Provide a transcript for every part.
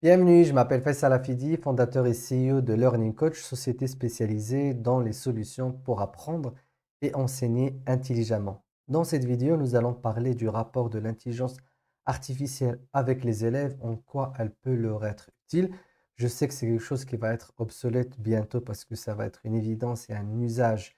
Bienvenue, je m'appelle Faisal Afidi, fondateur et CEO de Learning Coach, société spécialisée dans les solutions pour apprendre et enseigner intelligemment. Dans cette vidéo, nous allons parler du rapport de l'intelligence artificielle avec les élèves, en quoi elle peut leur être utile. Je sais que c'est quelque chose qui va être obsolète bientôt parce que ça va être une évidence et un usage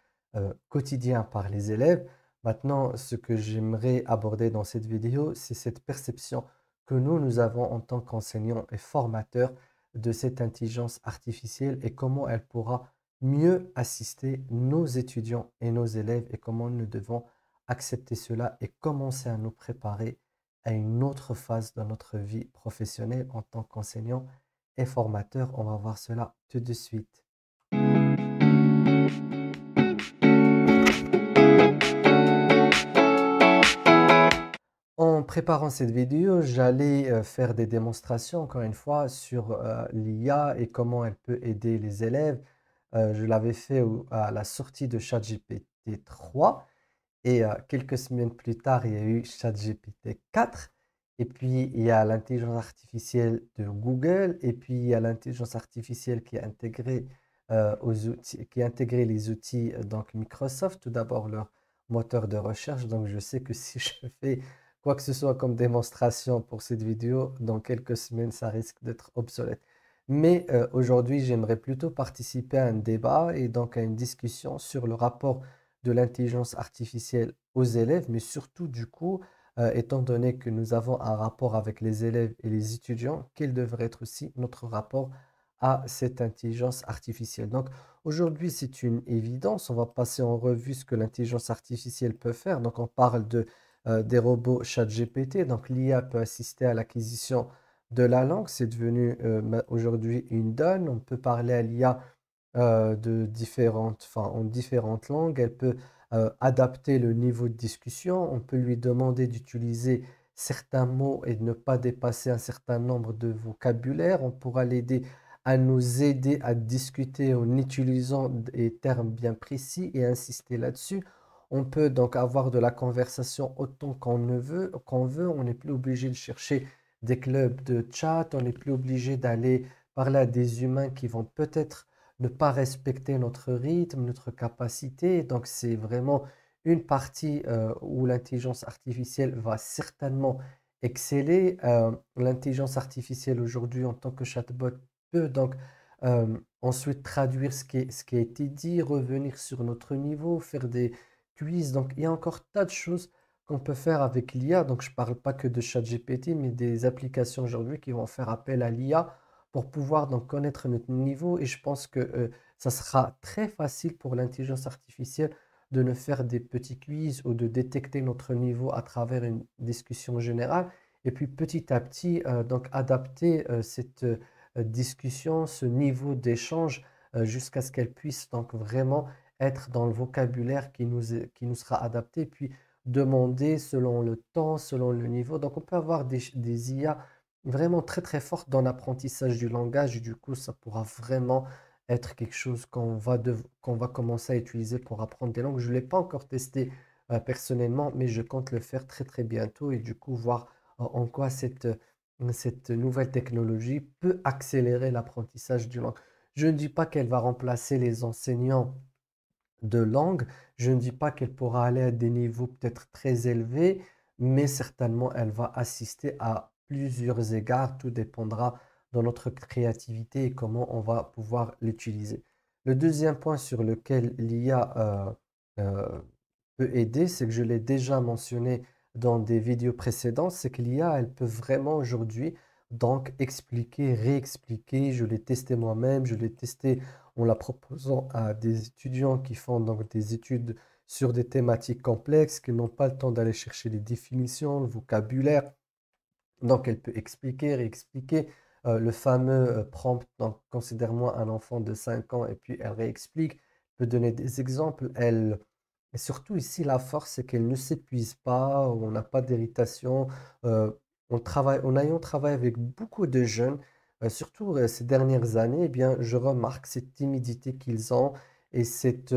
quotidien par les élèves. Maintenant, ce que j'aimerais aborder dans cette vidéo, c'est cette perception que nous avons en tant qu'enseignants et formateurs de cette intelligence artificielle et comment elle pourra mieux assister nos étudiants et nos élèves et comment nous devons accepter cela et commencer à nous préparer à une autre phase dans notre vie professionnelle en tant qu'enseignants et formateurs. On va voir cela tout de suite. En préparant cette vidéo, j'allais faire des démonstrations, encore une fois, sur l'IA et comment elle peut aider les élèves. Je l'avais fait à la sortie de ChatGPT 3 et quelques semaines plus tard, il y a eu ChatGPT 4. Et puis, il y a l'intelligence artificielle de Google et puis il y a l'intelligence artificielle qui est intégrée aux outils, qui a intégré les outils donc Microsoft. Tout d'abord, leur moteur de recherche. Donc, je sais que si je fais quoi que ce soit comme démonstration pour cette vidéo, dans quelques semaines, ça risque d'être obsolète. Mais aujourd'hui, j'aimerais plutôt participer à un débat et donc à une discussion sur le rapport de l'intelligence artificielle aux élèves, mais surtout du coup, étant donné que nous avons un rapport avec les élèves et les étudiants, quel devrait être aussi notre rapport à cette intelligence artificielle. Donc aujourd'hui, c'est une évidence. On va passer en revue ce que l'intelligence artificielle peut faire. Donc on parle des robots ChatGPT. Donc l'IA peut assister à l'acquisition de la langue. C'est devenu aujourd'hui une donne. On peut parler à l'IA en différentes langues. Elle peut adapter le niveau de discussion. On peut lui demander d'utiliser certains mots et de ne pas dépasser un certain nombre de vocabulaire. On pourra l'aider à nous aider à discuter en utilisant des termes bien précis et insister là-dessus. On peut donc avoir de la conversation autant qu'on veut. On n'est plus obligé de chercher des clubs de chat. On n'est plus obligé d'aller parler à des humains qui vont peut-être ne pas respecter notre rythme, notre capacité. Donc, c'est vraiment une partie où l'intelligence artificielle va certainement exceller. L'intelligence artificielle aujourd'hui en tant que chatbot peut donc ensuite traduire ce qui a été dit, revenir sur notre niveau, faire des quiz. Donc, il y a encore tas de choses qu'on peut faire avec l'IA. Donc, je ne parle pas que de ChatGPT, mais des applications aujourd'hui qui vont faire appel à l'IA pour pouvoir donc connaître notre niveau. Et je pense que ça sera très facile pour l'intelligence artificielle de ne faire des petits quiz ou de détecter notre niveau à travers une discussion générale. Et puis petit à petit, donc adapter cette discussion, ce niveau d'échange jusqu'à ce qu'elle puisse donc vraiment être dans le vocabulaire qui nous sera adapté. Puis demander selon le temps, selon le niveau. Donc on peut avoir des IA vraiment très très forte dans l'apprentissage du langage. Et du coup, ça pourra vraiment être quelque chose qu'on va commencer à utiliser pour apprendre des langues. Je ne l'ai pas encore testé personnellement, mais je compte le faire très très bientôt et du coup voir en quoi cette nouvelle technologie peut accélérer l'apprentissage du langue. Je ne dis pas qu'elle va remplacer les enseignants de langue. Je ne dis pas qu'elle pourra aller à des niveaux peut-être très élevés, mais certainement elle va assister à plusieurs égards. Tout dépendra de notre créativité et comment on va pouvoir l'utiliser. Le deuxième point sur lequel l'IA peut aider, c'est que je l'ai déjà mentionné dans des vidéos précédentes, c'est que l'IA, elle peut vraiment aujourd'hui donc expliquer, réexpliquer. Je l'ai testé moi-même, je l'ai testé en la proposant à des étudiants qui font donc des études sur des thématiques complexes, qui n'ont pas le temps d'aller chercher les définitions, le vocabulaire. Donc, elle peut expliquer, réexpliquer le fameux prompt. Donc, considère-moi un enfant de 5 ans et puis elle réexplique, peut donner des exemples. Et surtout ici, la force, c'est qu'elle ne s'épuise pas, on n'a pas d'irritation. euh, en ayant travaillé avec beaucoup de jeunes, surtout ces dernières années, eh bien, je remarque cette timidité qu'ils ont et cette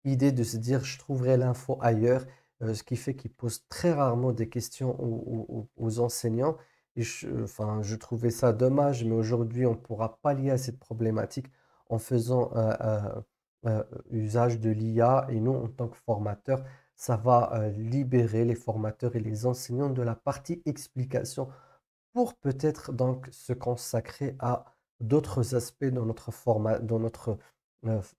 idée de se dire, je trouverai l'info ailleurs, ce qui fait qu'ils posent très rarement des questions aux enseignants. et enfin, je trouvais ça dommage, mais aujourd'hui, on ne pourra pallier à cette problématique en faisant usage de l'IA et nous, en tant que formateurs, ça va libérer les formateurs et les enseignants de la partie explication pour peut-être donc se consacrer à d'autres aspects de notre dans notre,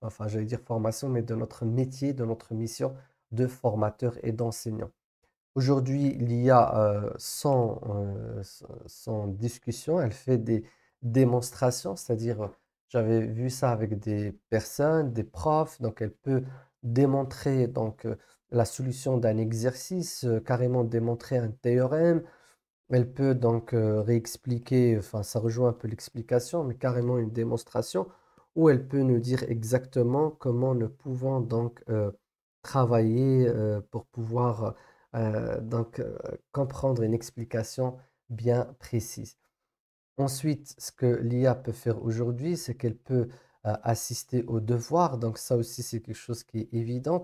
enfin j'allais dire formation, mais de notre métier, de notre mission de formateur et d'enseignant. Aujourd'hui, l'IA, sans discussion, elle fait des démonstrations, c'est-à-dire, j'avais vu ça avec des personnes, des profs, donc elle peut démontrer donc, la solution d'un exercice, carrément démontrer un théorème. Elle peut donc réexpliquer, enfin ça rejoint un peu l'explication, mais carrément une démonstration où elle peut nous dire exactement comment nous pouvons donc travailler pour pouvoir donc comprendre une explication bien précise. Ensuite, ce que l'IA peut faire aujourd'hui, c'est qu'elle peut assister aux devoirs. Donc ça aussi, c'est quelque chose qui est évident.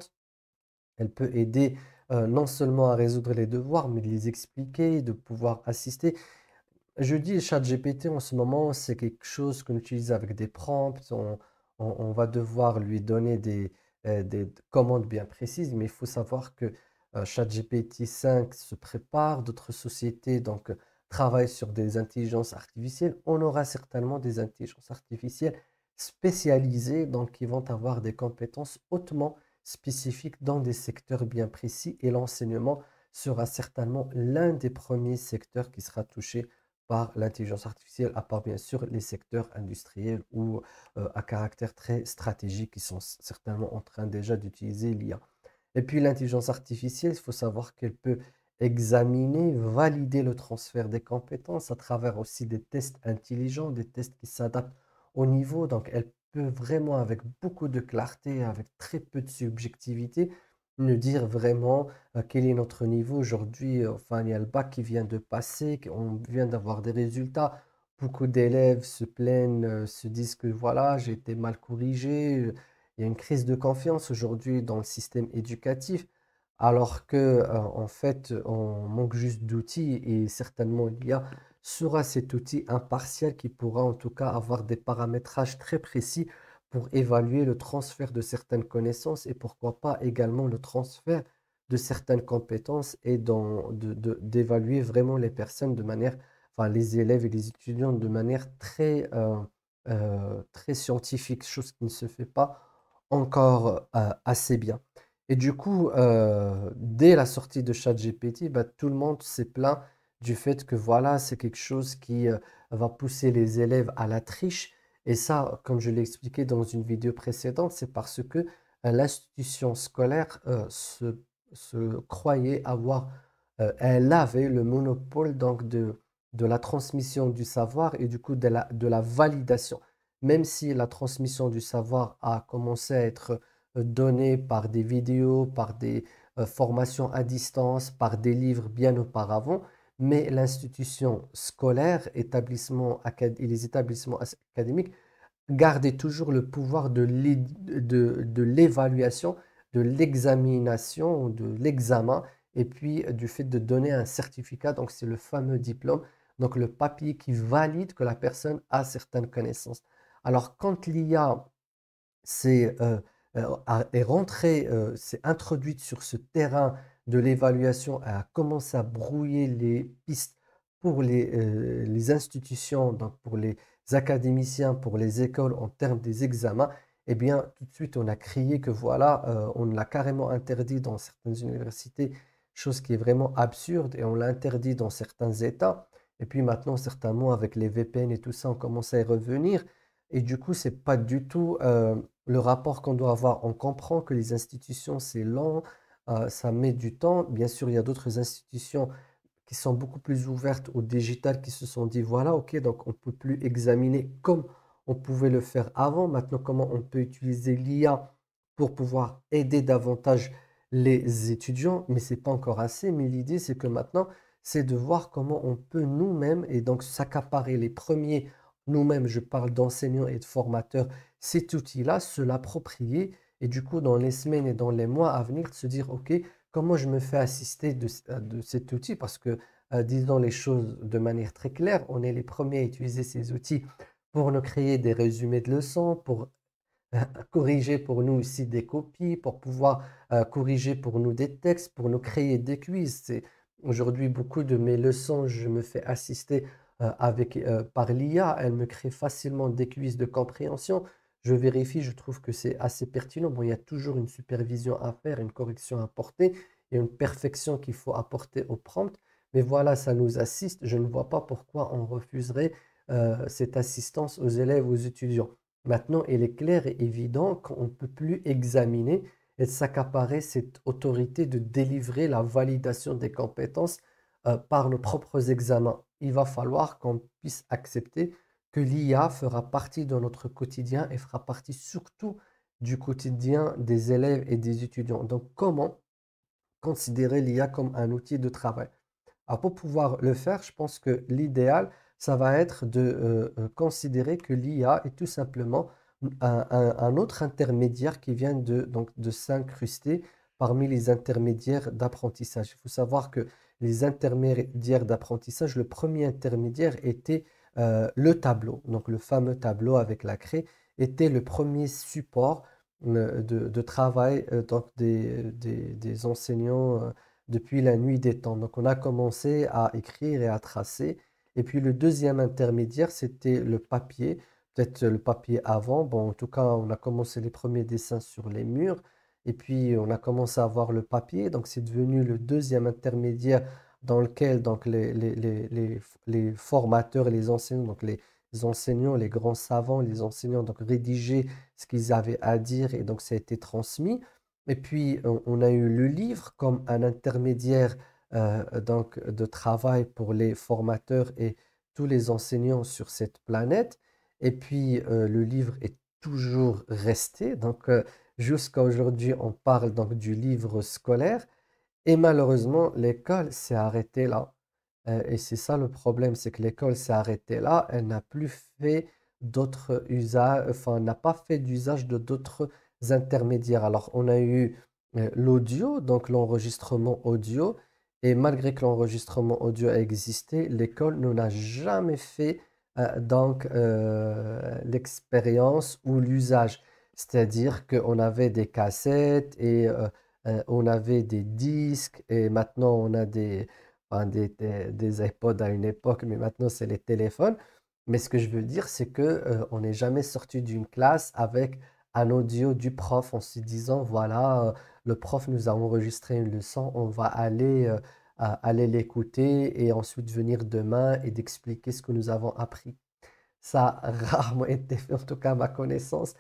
Elle peut aider non seulement à résoudre les devoirs, mais de les expliquer, de pouvoir assister. Je dis ChatGPT en ce moment, c'est quelque chose qu'on utilise avec des prompts. On va devoir lui donner des commandes bien précises, mais il faut savoir que ChatGPT 5 se prépare, d'autres sociétés donc travaillent sur des intelligences artificielles. On aura certainement des intelligences artificielles spécialisées, donc qui vont avoir des compétences hautement spécifiques dans des secteurs bien précis, et l'enseignement sera certainement l'un des premiers secteurs qui sera touché par l'intelligence artificielle, à part bien sûr les secteurs industriels ou à caractère très stratégique qui sont certainement en train déjà d'utiliser l'IA. Et puis l'intelligence artificielle, il faut savoir qu'elle peut examiner, valider le transfert des compétences à travers aussi des tests intelligents, des tests qui s'adaptent au niveau. Donc elle peut vraiment, avec beaucoup de clarté, avec très peu de subjectivité, nous dire vraiment quel est notre niveau aujourd'hui. Enfin, il y a le bac qui vient de passer, on vient d'avoir des résultats. Beaucoup d'élèves se plaignent, se disent que voilà, j'ai été mal corrigé. Il y a une crise de confiance aujourd'hui dans le système éducatif, alors que en fait, on manque juste d'outils et certainement l'IA sera cet outil impartial qui pourra en tout cas avoir des paramétrages très précis pour évaluer le transfert de certaines connaissances et pourquoi pas également le transfert de certaines compétences et d'évaluer vraiment les personnes de manière, enfin les élèves et les étudiants de manière très scientifique, chose qui ne se fait pas encore assez bien. Et du coup, dès la sortie de ChatGPT, bah, tout le monde s'est plaint du fait que voilà, c'est quelque chose qui va pousser les élèves à la triche. Et ça, comme je l'ai expliqué dans une vidéo précédente, c'est parce que l'institution scolaire se croyait avoir, elle avait le monopole donc de la transmission du savoir et du coup de la validation. Même si la transmission du savoir a commencé à être donnée par des vidéos, par des formations à distance, par des livres bien auparavant, mais l'institution scolaire, et les établissements académiques gardaient toujours le pouvoir de l'évaluation, de l'examination, de l'examen, et puis du fait de donner un certificat, donc c'est le fameux diplôme, donc le papier qui valide que la personne a certaines connaissances. Alors quand l'IA est rentrée, s'est introduite sur ce terrain de l'évaluation, elle a commencé à brouiller les pistes pour les institutions, donc pour les académiciens, pour les écoles en termes des examens, eh bien, tout de suite, on a crié que voilà, on l'a carrément interdit dans certaines universités, chose qui est vraiment absurde, et on l'a interdit dans certains États. Et puis maintenant, certainement, avec les VPN et tout ça, on commence à y revenir. Et du coup, c'est pas du tout le rapport qu'on doit avoir. On comprend que les institutions, c'est lent, ça met du temps. Bien sûr, il y a d'autres institutions qui sont beaucoup plus ouvertes au digital, qui se sont dit, voilà, ok, donc on ne peut plus examiner comme on pouvait le faire avant. Maintenant, comment on peut utiliser l'IA pour pouvoir aider davantage les étudiants, mais c'est pas encore assez. Mais l'idée, c'est que maintenant, c'est de voir comment on peut nous-mêmes, et donc s'accaparer les premiers, nous-mêmes, je parle d'enseignants et de formateurs, cet outil-là, se l'approprier, et du coup, dans les semaines et dans les mois à venir, de se dire, ok, comment je me fais assister de cet outil? Parce que disons les choses de manière très claire, on est les premiers à utiliser ces outils pour nous créer des résumés de leçons, pour corriger pour nous aussi des copies, pour pouvoir corriger pour nous des textes, pour nous créer des quiz. C'est aujourd'hui beaucoup de mes leçons, je me fais assister par l'IA, elle me crée facilement des quiz de compréhension. Je vérifie, je trouve que c'est assez pertinent. Bon, il y a toujours une supervision à faire, une correction à apporter et une perfection qu'il faut apporter au prompt. Mais voilà, ça nous assiste. Je ne vois pas pourquoi on refuserait cette assistance aux élèves, aux étudiants. Maintenant, il est clair et évident qu'on ne peut plus examiner et s'accaparer cette autorité de délivrer la validation des compétences par nos propres examens. Il va falloir qu'on puisse accepter que l'IA fera partie de notre quotidien et fera partie surtout du quotidien des élèves et des étudiants. Donc, comment considérer l'IA comme un outil de travail? Alors pour pouvoir le faire, je pense que l'idéal, ça va être de considérer que l'IA est tout simplement un autre intermédiaire qui vient de s'incruster parmi les intermédiaires d'apprentissage. Il faut savoir que les intermédiaires d'apprentissage, le premier intermédiaire était le tableau. Donc le fameux tableau avec la craie était le premier support de travail donc des enseignants depuis la nuit des temps. Donc, on a commencé à écrire et à tracer. Et puis, le deuxième intermédiaire, c'était le papier. Peut-être le papier avant. Bon, en tout cas, on a commencé les premiers dessins sur les murs. Et puis, on a commencé à voir le papier. Donc, c'est devenu le deuxième intermédiaire dans lequel donc, les formateurs et les enseignants, donc les enseignants, les grands savants, les enseignants, donc rédigeaient ce qu'ils avaient à dire et donc ça a été transmis. Et puis, on a eu le livre comme un intermédiaire donc, de travail pour les formateurs et tous les enseignants sur cette planète. Et puis, le livre est toujours resté. Donc, jusqu'à aujourd'hui, on parle donc du livre scolaire. Et malheureusement, l'école s'est arrêtée là. Et c'est ça le problème, c'est que l'école s'est arrêtée là. Elle n'a plus fait d'autres usages, enfin, n'a pas fait d'usage de d'autres intermédiaires. Alors, on a eu l'audio, donc l'enregistrement audio. Et malgré que l'enregistrement audio a existé, l'école n'en a jamais fait l'expérience ou l'usage. C'est-à-dire qu'on avait des cassettes et on avait des disques et maintenant on a enfin, des iPods à une époque, mais maintenant c'est les téléphones. Mais ce que je veux dire, c'est que on n'est jamais sorti d'une classe avec un audio du prof en se disant, voilà, le prof nous a enregistré une leçon, on va aller l'écouter et ensuite venir demain et d'expliquer ce que nous avons appris. Ça a rarement été fait, en tout cas à ma connaissance.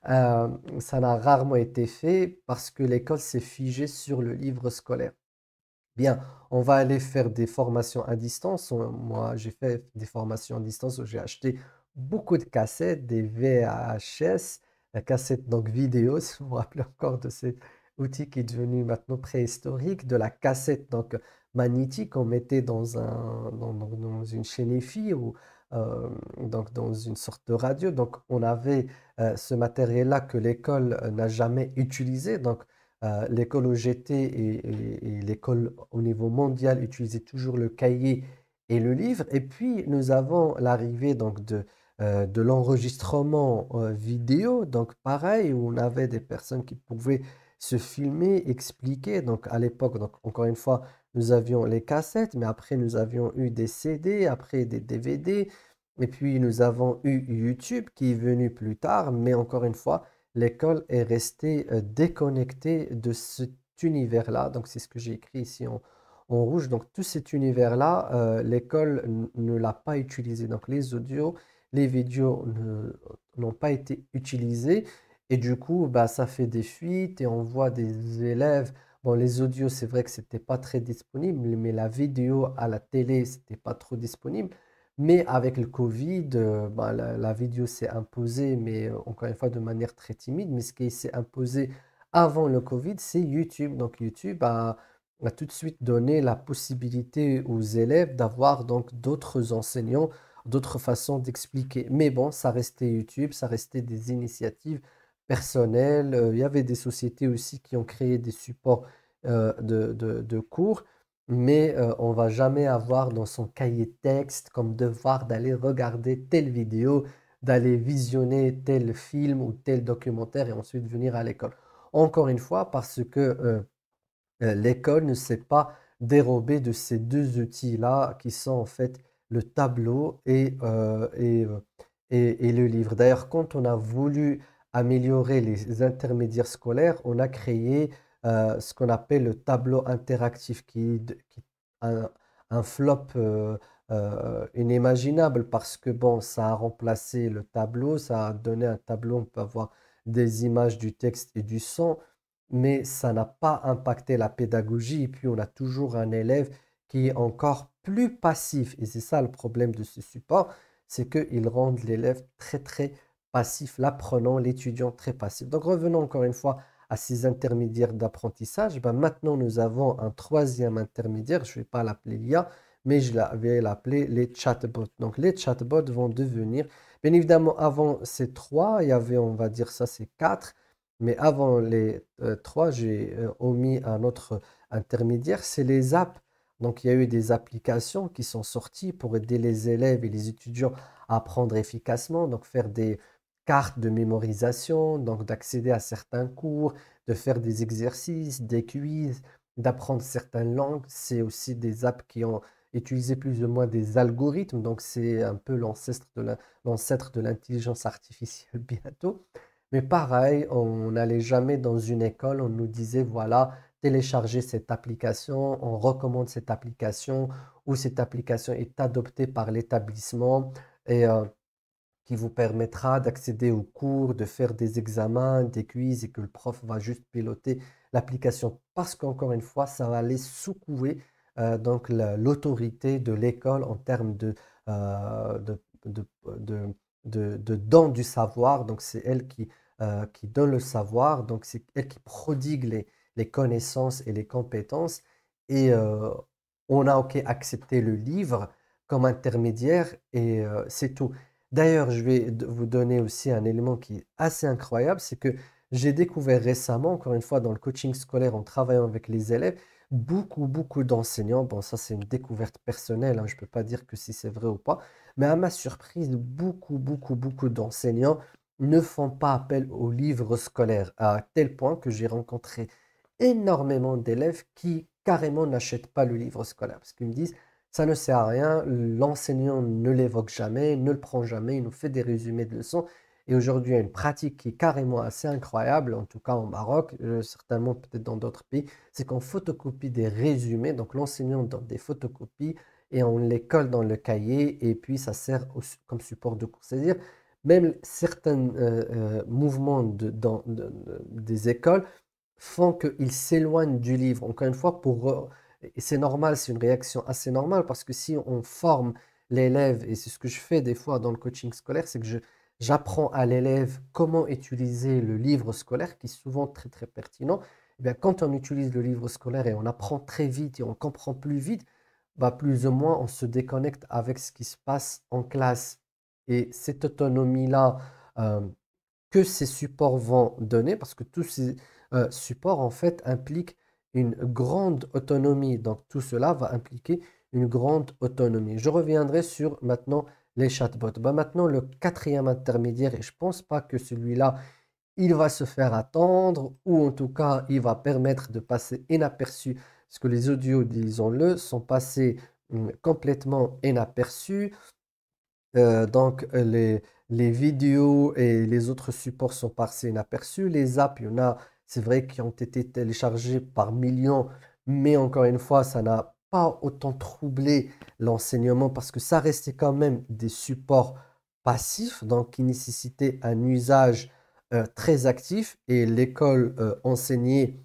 Ça n'a rarement été fait parce que l'école s'est figée sur le livre scolaire. Bien, on va aller faire des formations à distance. Moi, j'ai fait des formations à distance où j'ai acheté beaucoup de cassettes, des VHS, cassettes donc vidéo, si vous vous rappelez encore de cet outil qui est devenu maintenant préhistorique, de la cassette donc magnétique qu'on mettait dans une chaîne EFI ou donc dans une sorte de radio. Donc, on avait ce matériel-là que l'école n'a jamais utilisé. Donc, l'école où j'étais et l'école au niveau mondial utilisaient toujours le cahier et le livre. Et puis, nous avons l'arrivée donc de l'enregistrement vidéo. Donc, pareil, où on avait des personnes qui pouvaient se filmer, expliquer. Donc, à l'époque, donc, encore une fois, nous avions les cassettes, mais après, nous avions eu des CD, après des DVD. Et puis, nous avons eu YouTube qui est venu plus tard, mais encore une fois, l'école est restée déconnectée de cet univers-là. Donc, c'est ce que j'ai écrit ici en rouge. Donc, tout cet univers-là, l'école ne l'a pas utilisé. Donc, les audios, les vidéos n'ont pas été utilisés. Et du coup, bah, ça fait des fuites et on voit des élèves. Bon, les audios, c'est vrai que c'était pas très disponible, mais la vidéo à la télé, c'était pas trop disponible. Mais avec le Covid, ben, la vidéo s'est imposée, mais encore une fois de manière très timide. Mais ce qui s'est imposé avant le Covid, c'est YouTube. Donc YouTube a tout de suite donné la possibilité aux élèves d'avoir donc d'autres enseignants, d'autres façons d'expliquer. Mais bon, ça restait YouTube, ça restait des initiatives personnelles. Il y avait des sociétés aussi qui ont créé des supports de cours. mais on va jamais avoir dans son cahier de texte comme devoir d'aller regarder telle vidéo, d'aller visionner tel film ou tel documentaire et ensuite venir à l'école. Encore une fois, parce que l'école ne s'est pas dérobée de ces deux outils-là qui sont en fait le tableau et le livre. D'ailleurs, quand on a voulu améliorer les intermédiaires scolaires, on a créé ce qu'on appelle le tableau interactif, qui un, un flop inimaginable parce que bon, ça a remplacé le tableau, ça a donné un tableau, on peut avoir des images, du texte et du son, mais ça n'a pas impacté la pédagogie. Et puis, on a toujours un élève qui est encore plus passif. Et c'est ça le problème de ce support, c'est qu'ils rendent l'élève très, très passif, l'apprenant, l'étudiant très passif. Donc, revenons encore une fois à ces intermédiaires d'apprentissage. Ben, maintenant, nous avons un troisième intermédiaire. Je ne vais pas l'appeler l'IA, mais vais l'appeler les chatbots. Donc, les chatbots vont devenir, bien évidemment, avant ces trois, il y avait, on va dire ça, c'est quatre. Mais avant les trois, j'ai omis un autre intermédiaire, c'est les apps. Donc, il y a eu des applications qui sont sorties pour aider les élèves et les étudiants à apprendre efficacement, donc faire des cartes de mémorisation, donc d'accéder à certains cours, de faire des exercices, des quiz, d'apprendre certaines langues. C'est aussi des apps qui ont utilisé plus ou moins des algorithmes, donc c'est un peu l'ancêtre de l'intelligence artificielle bientôt. Mais pareil, on n'allait jamais dans une école, on nous disait, voilà, téléchargez cette application, on recommande cette application, ou cette application est adoptée par l'établissement et qui vous permettra d'accéder aux cours, de faire des examens, des quiz et que le prof va juste piloter l'application. Parce qu'encore une fois, ça va aller secouer donc l'autorité de l'école en termes de, de, de don du savoir. Donc c'est elle qui donne le savoir, donc c'est elle qui prodigue les connaissances et les compétences. Et on a ok accepté le livre comme intermédiaire et c'est tout. D'ailleurs, je vais vous donner aussi un élément qui est assez incroyable, c'est que j'ai découvert récemment, encore une fois, dans le coaching scolaire, en travaillant avec les élèves, beaucoup d'enseignants, bon, ça c'est une découverte personnelle, hein, je ne peux pas dire que si c'est vrai ou pas, mais à ma surprise, beaucoup d'enseignants ne font pas appel aux livres scolaires, à tel point que j'ai rencontré énormément d'élèves qui carrément n'achètent pas le livre scolaire, parce qu'ils me disent, ça ne sert à rien, l'enseignant ne l'évoque jamais, ne le prend jamais, il nous fait des résumés de leçons. Et aujourd'hui, il y a une pratique qui est carrément assez incroyable, en tout cas au Maroc, certainement peut-être dans d'autres pays, c'est qu'on photocopie des résumés, donc l'enseignant donne des photocopies et on les colle dans le cahier et puis ça sert comme support de cours. C'est-à-dire, même certains mouvements des écoles font qu'ils s'éloignent du livre. Encore une fois, et c'est normal, c'est une réaction assez normale parce que si on forme l'élève, et c'est ce que je fais des fois dans le coaching scolaire, c'est que j'apprends à l'élève comment utiliser le livre scolaire, qui est souvent très pertinent. Eh bien, quand on utilise le livre scolaire et on apprend très vite et on comprend plus vite, bah, plus ou moins on se déconnecte avec ce qui se passe en classe. Et cette autonomie-là, euh, que ces supports vont donner, parce que tous ces supports, en fait, impliquent une grande autonomie. Donc, tout cela va impliquer une grande autonomie. Je reviendrai sur maintenant les chatbots. Bah, maintenant, le quatrième intermédiaire, et je ne pense pas que celui-là, il va se faire attendre, ou en tout cas, il va permettre de passer inaperçu, parce que les audios, disons-le, sont passés complètement inaperçus. Donc, les vidéos et les autres supports sont passés inaperçus. Les apps, il y en a, c'est vrai, qui ont été téléchargés par millions, mais encore une fois, ça n'a pas autant troublé l'enseignement parce que ça restait quand même des supports passifs, donc qui nécessitaient un usage très actif et l'école enseignait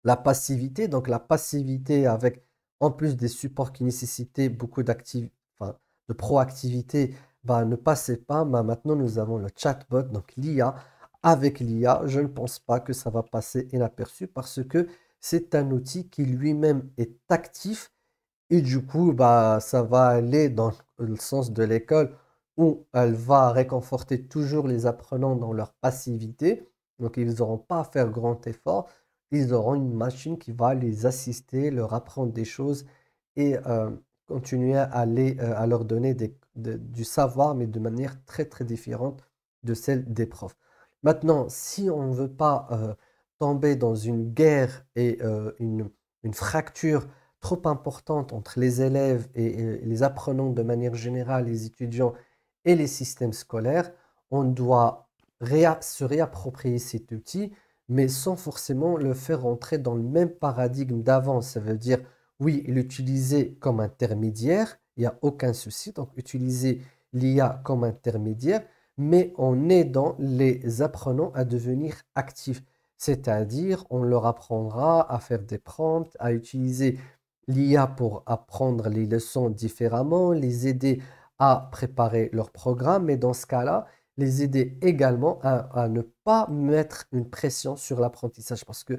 la passivité. Donc, la passivité avec, en plus des supports qui nécessitaient beaucoup enfin, de proactivité, bah, ne passait pas. Bah, maintenant, nous avons le chatbot, donc l'IA. Avec l'IA, je ne pense pas que ça va passer inaperçu parce que c'est un outil qui lui-même est actif et du coup, bah, ça va aller dans le sens de l'école où elle va réconforter toujours les apprenants dans leur passivité. Donc, ils n'auront pas à faire grand effort. ils auront une machine qui va les assister, leur apprendre des choses et continuer à leur donner du savoir, mais de manière très, très différente de celle des profs. Maintenant, si on ne veut pas tomber dans une guerre et une fracture trop importante entre les élèves et les apprenants de manière générale, les étudiants et les systèmes scolaires, on doit se réapproprier cet outil, mais sans forcément le faire rentrer dans le même paradigme d'avant. Ça veut dire, oui, l'utiliser comme intermédiaire, il n'y a aucun souci. Donc, utiliser l'IA comme intermédiaire, mais en aidant les apprenants à devenir actifs. C'est-à-dire, on leur apprendra à faire des prompts, à utiliser l'IA pour apprendre les leçons différemment, les aider à préparer leur programme, mais dans ce cas-là, les aider également à ne pas mettre une pression sur l'apprentissage. Parce que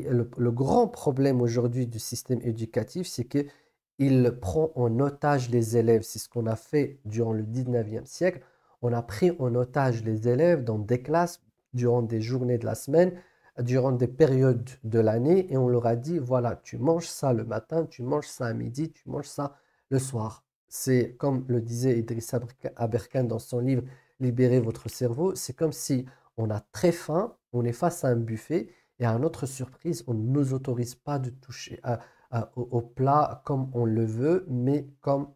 le grand problème aujourd'hui du système éducatif, c'est qu'il prend en otage les élèves. C'est ce qu'on a fait durant le 19e siècle. On a pris en otage les élèves dans des classes durant des journées de la semaine, durant des périodes de l'année, et on leur a dit, voilà, tu manges ça le matin, tu manges ça à midi, tu manges ça le soir. C'est comme le disait Idriss Aberkan dans son livre Libérez votre cerveau. C'est comme si on a très faim, on est face à un buffet et à notre surprise, on ne nous autorise pas de toucher au plat comme on le veut, mais comme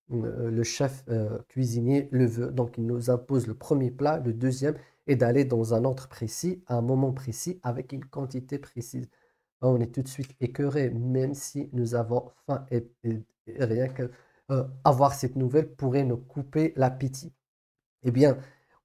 le chef cuisinier le veut. Donc, il nous impose le premier plat, le deuxième, et d'aller dans un ordre précis, à un moment précis, avec une quantité précise. On est tout de suite écœuré, même si nous avons faim et rien que avoir cette nouvelle pourrait nous couper l'appétit. Eh bien,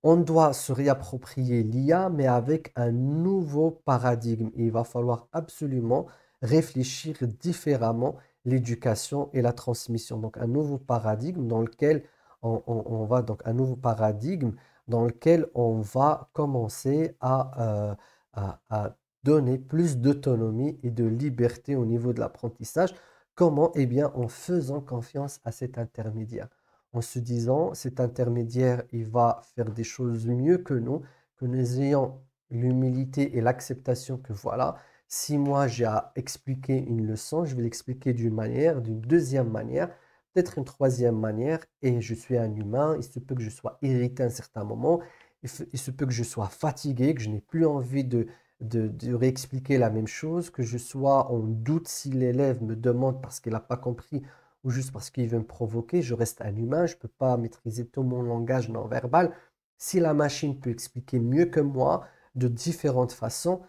on doit se réapproprier l'IA, mais avec un nouveau paradigme. Il va falloir absolument réfléchir différemment l'éducation et la transmission. Donc, un nouveau paradigme dans lequel on va donc un nouveau paradigme dans lequel on va commencer à donner plus d'autonomie et de liberté au niveau de l'apprentissage. Comment? Eh bien, en faisant confiance à cet intermédiaire en se disant, cet intermédiaire, il va faire des choses mieux que nous ayons l'humilité et l'acceptation que voilà, si moi j'ai à expliquer une leçon, je vais l'expliquer d'une manière, d'une deuxième manière, peut-être une troisième manière, et je suis un humain, il se peut que je sois irrité à un certain moment, il se peut que je sois fatigué, que je n'ai plus envie de réexpliquer la même chose, que je sois en doute si l'élève me demande parce qu'il n'a pas compris ou juste parce qu'il veut me provoquer, je reste un humain, je ne peux pas maîtriser tout mon langage non verbal. Si la machine peut expliquer mieux que moi de différentes façons,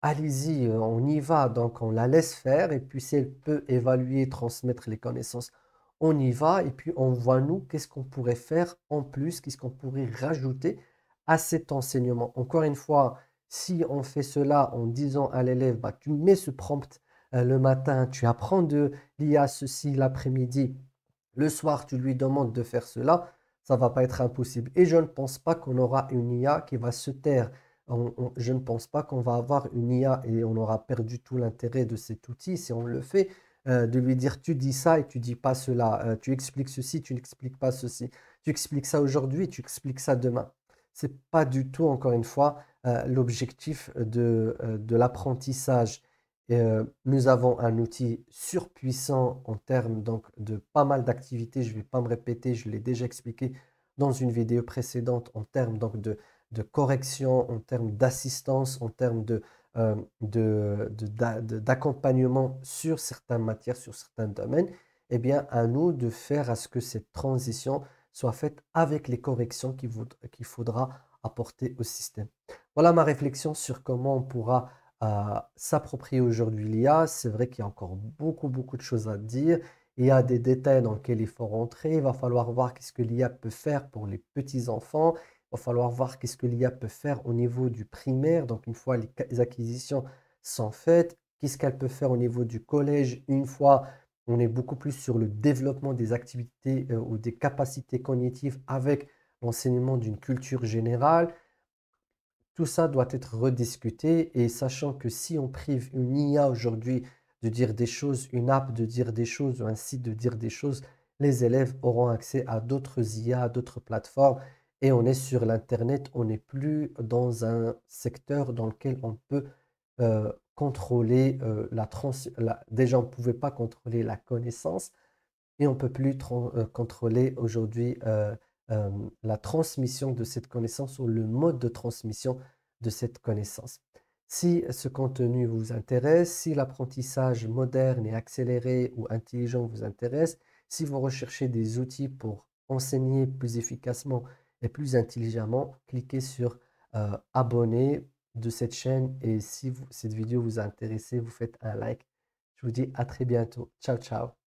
allez-y, on y va. Donc on la laisse faire et puis si elle peut évaluer, transmettre les connaissances, on y va et puis on voit nous qu'est-ce qu'on pourrait faire en plus, qu'est-ce qu'on pourrait rajouter à cet enseignement. Encore une fois, si on fait cela en disant à l'élève, bah, tu mets ce prompt le matin, tu apprends de l'IA ceci l'après-midi, le soir tu lui demandes de faire cela, ça va pas être impossible. Et je ne pense pas qu'on aura une IA qui va se taire. Je ne pense pas qu'on va avoir une IA et on aura perdu tout l'intérêt de cet outil si on le fait, de lui dire tu dis ça et tu dis pas cela, tu expliques ceci, tu n'expliques pas ceci, tu expliques ça aujourd'hui, tu expliques ça demain. C'est pas du tout, encore une fois, l'objectif de l'apprentissage. Nous avons un outil surpuissant en termes donc, de pas mal d'activités. Je ne vais pas me répéter, je l'ai déjà expliqué dans une vidéo précédente en termes donc, de correction, en termes d'assistance, en termes d'accompagnement sur certaines matières, sur certains domaines. Eh bien, à nous de faire à ce que cette transition soit faite avec les corrections qu'il faudra apporter au système. Voilà ma réflexion sur comment on pourra s'approprier aujourd'hui l'IA. C'est vrai qu'il y a encore beaucoup, beaucoup de choses à dire. Il y a des détails dans lesquels il faut rentrer. Il va falloir voir qu'est-ce que l'IA peut faire pour les petits-enfants. Il va falloir voir qu'est-ce que l'IA peut faire au niveau du primaire. Donc, une fois les acquisitions sont faites, qu'est-ce qu'elle peut faire au niveau du collège. Une fois, on est beaucoup plus sur le développement des activités ou des capacités cognitives avec l'enseignement d'une culture générale. Tout ça doit être rediscuté et sachant que si on prive une IA aujourd'hui de dire des choses, une app de dire des choses ou un site de dire des choses, les élèves auront accès à d'autres IA, à d'autres plateformes et on est sur l'Internet, on n'est plus dans un secteur dans lequel on peut contrôler déjà, on ne pouvait pas contrôler la connaissance et on ne peut plus contrôler aujourd'hui la transmission de cette connaissance ou le mode de transmission de cette connaissance. Si ce contenu vous intéresse, si l'apprentissage moderne et accéléré ou intelligent vous intéresse, si vous recherchez des outils pour enseigner plus efficacement et plus intelligemment, cliquez sur abonner de cette chaîne et si cette vidéo vous a intéressé, vous faites un like. Je vous dis à très bientôt. Ciao, ciao.